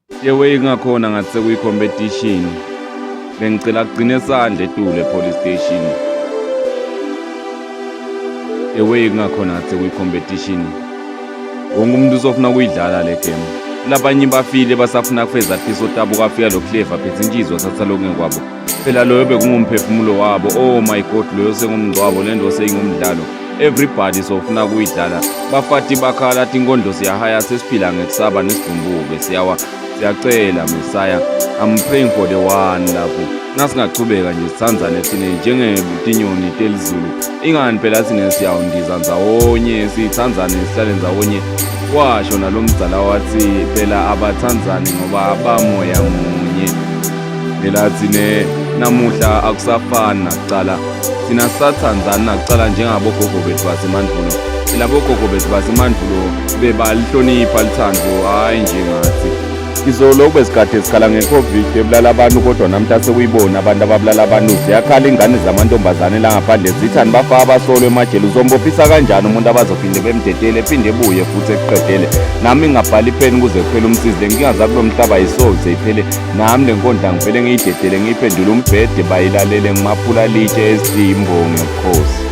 yewe ingakhona ngathi sekuyi-competition. Bengicela kugcine sandla eTulu e-police station. Yewe ingakhona ngathi sekuyi-competition. Wonke umuntu uzofuna ukuyidlala le game. Labanye bafile basafuna kufeza phiso tabo kwafika lo Clever phethe intshizwa satha lokhu ngekwabo. Phela loyo bekungumphefumulo wabo. Oh my god, loyo sengumngcwabo lento seyingumdlalo. Everybody sofuna kuyidlala. Bafati bakhala athi inkondlo siyahaya sesiphila ngekusaba nesidumbuke siyacela Messiah. I'm praying for the one lapho. Nasingachubeka nje sithandzane thine njengetinyoni telizulu. Ingani phela sine siyawundiza ndzawonye sithandzane sihlale ndzawonye. Washo nalomdzala wathi phela abathandzani ngoba abamoya munye. Phela thine namuhla akusafani nakucala. Thina sisathandzana nakucala njengabogogo bethu basemandulo. Phela bogogo bethu basemandulo bebalihlonipha lithando hayi nje ngathi. Izolo besikade sikhala ngeCovid ebulala abantu kodwa namhla sekuyibona abantu ababulala abantu. Ziyakhala ingane zamantombazane la ngaphandle zithani bafa abasolwe emajele. Uzombophisa kanjani umuntu abazophinde bemdedele ephinde ebuye futhi ekuqedele. Nami ngingabhala ipheni kuze kuphele umsizi le nkinga zakulo mhlaba yisolve iphele. Nami lenkondla ngivele ngiyidedele ngiyiphendule umbhede bayilalele ngimaphula litshe esimbonge Nkosi.